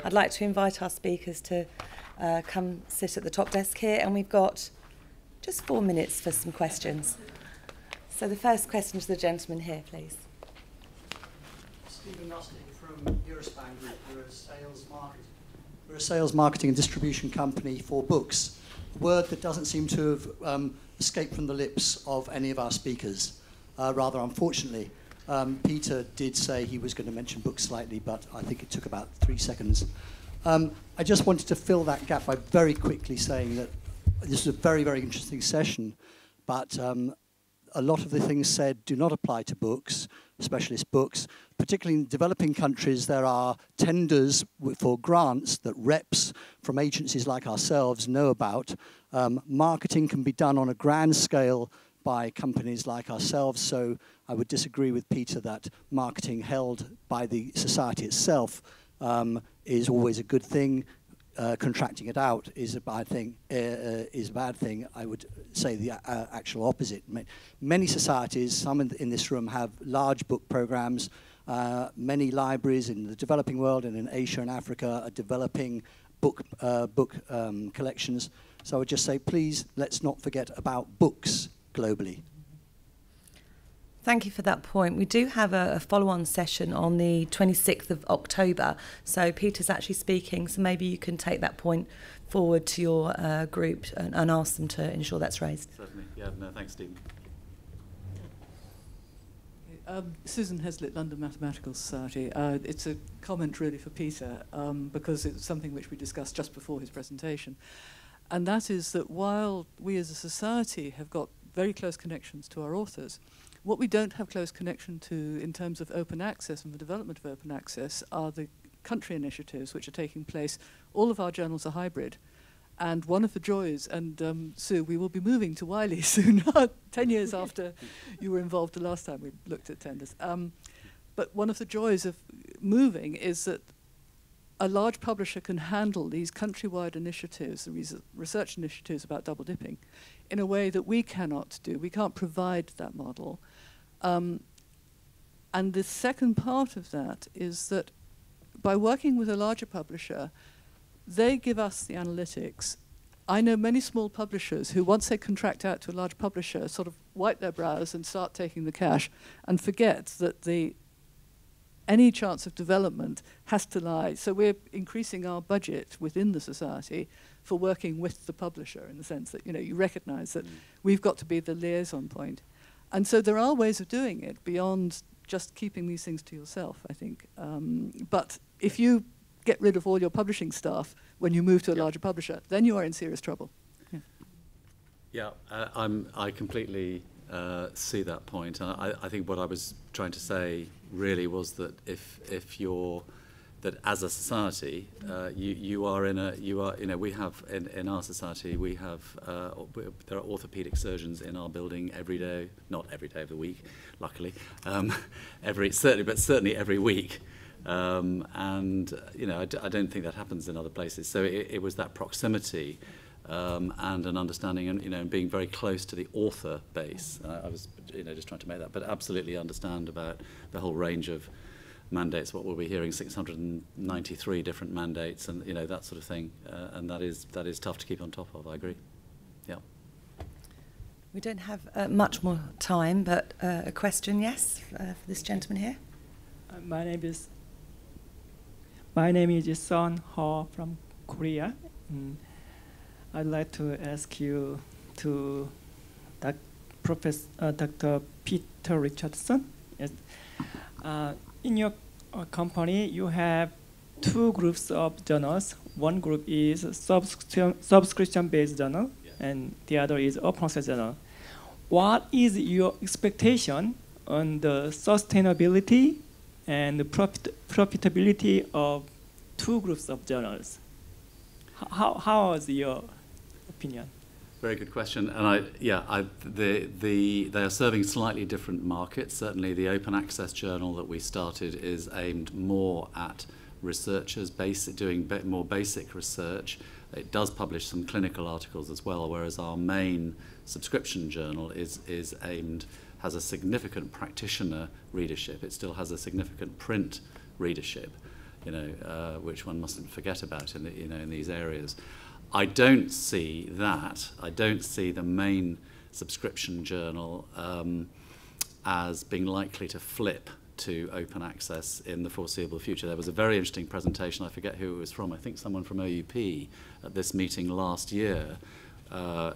I'd like to invite our speakers to come sit at the top desk here, and we've got just 4 minutes for some questions. So the first question to the gentleman here, please. Stephen Lustig from Eurospan Group. We're a sales, marketing and distribution company for books, a word that doesn't seem to have escaped from the lips of any of our speakers, rather unfortunately. Peter did say he was going to mention books slightly, but I think it took about 3 seconds. I just wanted to fill that gap by very quickly saying that this is a very, very interesting session, but a lot of the things said do not apply to books, specialist books. Particularly in developing countries, there are tenders for grants that reps from agencies like ourselves know about. Marketing can be done on a grand scale by companies like ourselves, so I would disagree with Peter that marketing held by the society itself is always a good thing. Contracting it out is a bad thing. I would say the actual opposite. Many societies, some in this room, have large book programs. Many libraries in the developing world and in Asia and Africa are developing book collections. So I would just say, please, let's not forget about books globally. Thank you for that point. We do have a follow-on session on the 26th of October. So Peter's actually speaking, so maybe you can take that point forward to your group and ask them to ensure that's raised. Certainly. Yeah, no, thanks, Stephen. Susan Heslett, London Mathematical Society. It's a comment really for Peter, because it's something which we discussed just before his presentation. And that is that while we as a society have got very close connections to our authors, what we don't have close connection to in terms of open access and the development of open access are the country initiatives which are taking place. All of our journals are hybrid. And one of the joys, and Sue, we will be moving to Wiley soon, 10 years after you were involved the last time we looked at tenders. But one of the joys of moving is that a large publisher can handle these countrywide initiatives, the research initiatives about double dipping, in a way that we cannot do. We can't provide that model. And the second part of that is that by working with a larger publisher, they give us the analytics. I know many small publishers who, once they contract out to a large publisher, sort of wipe their brows and start taking the cash and forget that any chance of development has to lie. So we're increasing our budget within the society for working with the publisher, in the sense that, you recognize that we've got to be the liaison point. And so there are ways of doing it beyond just keeping these things to yourself, I think. But if you get rid of all your publishing staff when you move to a larger publisher, then you are in serious trouble. Yeah, I completely see that point. And I think what I was trying to say really was that if you're that as a society, we have in our society we have there are orthopedic surgeons in our building every day, not every day of the week, luckily, certainly every week. And I don't think that happens in other places. So it was that proximity and an understanding, and being very close to the author base. I was just trying to make that, but absolutely understand about the whole range of mandates. What we'll be hearing, 693 different mandates, and that sort of thing. And that is tough to keep on top of. I agree. Yeah. We don't have much more time, but a question, yes, for this gentleman here. My name is Son Ho from Korea. I'd like to ask you to Dr. Peter Richardson. Yes. In your company, you have two groups of journals. One group is subscription-based journal, and the other is open access journal. What is your expectation on the sustainability and the profitability of two groups of journals? How is your opinion? Very good question, and they are serving slightly different markets. Certainly, the open access journal that we started is aimed more at researchers, doing more basic research. It does publish some clinical articles as well, whereas our main subscription journal has a significant practitioner readership. It still has a significant print readership. which one mustn't forget about in these areas. I don't see that. I don't see the main subscription journal as being likely to flip to open access in the foreseeable future. There was a very interesting presentation, I forget who it was from, I think someone from OUP at this meeting last year,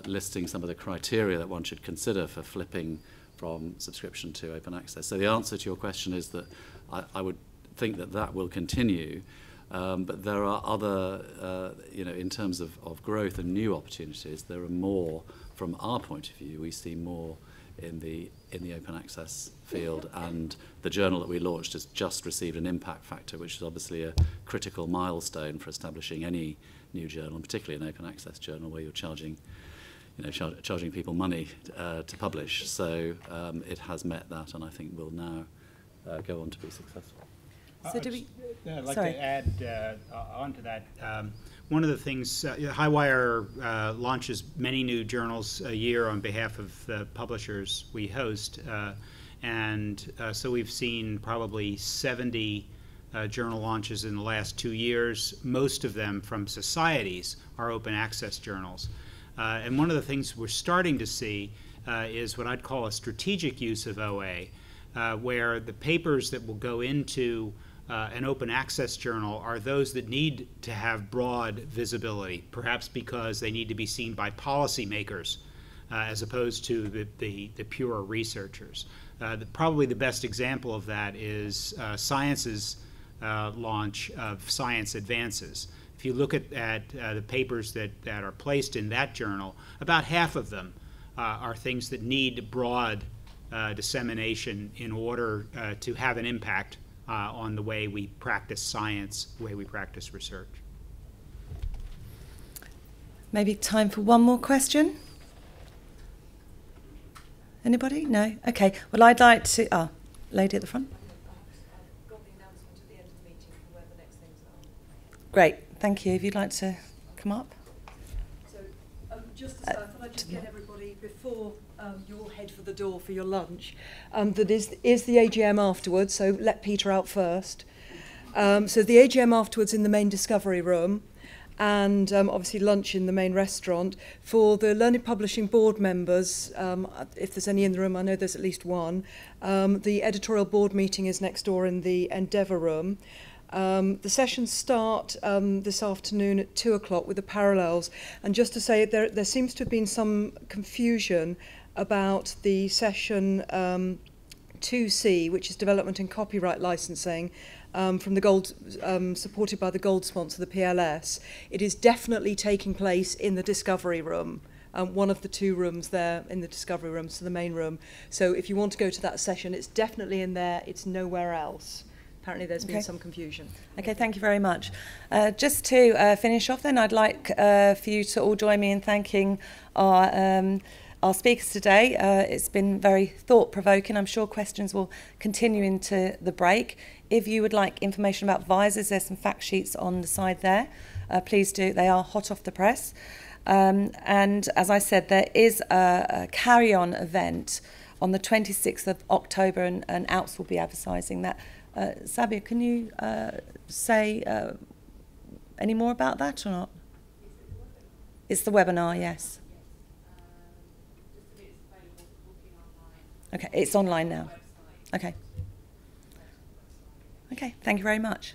listing some of the criteria that one should consider for flipping from subscription to open access. So the answer to your question is that I would think that will continue, but there are other, in terms of growth and new opportunities, there are more from our point of view. We see more in the open access field, and the journal that we launched has just received an impact factor, which is obviously a critical milestone for establishing any new journal, and particularly an open access journal where you're charging people money to publish. So it has met that, and I think will now go on to be successful. So do we? I'd like Sorry. to add on to that. One of the things, HighWire launches many new journals a year on behalf of the publishers we host, and so we've seen probably 70 journal launches in the last 2 years. Most of them from societies are open access journals. And one of the things we're starting to see is what I'd call a strategic use of OA, where the papers that will go into an open access journal are those that need to have broad visibility, perhaps because they need to be seen by policymakers as opposed to the pure researchers. Probably the best example of that is Science's launch of Science Advances. If you look at the papers that are placed in that journal, about half of them are things that need broad dissemination in order to have an impact on the way we practice science, the way we practice research. Maybe time for one more question? Anybody? No? Okay. Well, I'd like to... lady at the front. I've got the announcement at the end of the meeting for where the next things are. Great. Thank you. If you'd like to come up. So just to start, I thought I'd just get everybody before you'll head for the door for your lunch. That is the AGM afterwards, so let Peter out first. So the AGM afterwards in the main discovery room, and obviously lunch in the main restaurant. For the Learned Publishing Board members, if there's any in the room, I know there's at least one, the editorial board meeting is next door in the Endeavour room. The sessions start this afternoon at 2 o'clock with the parallels. And just to say, there seems to have been some confusion about the session 2C, which is development and copyright licensing, from the gold, supported by the gold sponsor, the PLS. It is definitely taking place in the discovery room. One of the two rooms there in the discovery room, so the main room. So if you want to go to that session, it's definitely in there. It's nowhere else. Apparently there's been some confusion. Okay, thank you very much. Just to finish off then, I'd like for you to all join me in thanking our speakers today. It's been very thought-provoking. I'm sure questions will continue into the break. If you would like information about visors, there's some fact sheets on the side there. Please do. They are hot off the press. And as I said, there is a carry-on event on the 26th of October, and ALPS will be advertising that. Sabia, can you say any more about that or not? It's the webinar, yes. Okay, it's online now. Okay. Okay, thank you very much.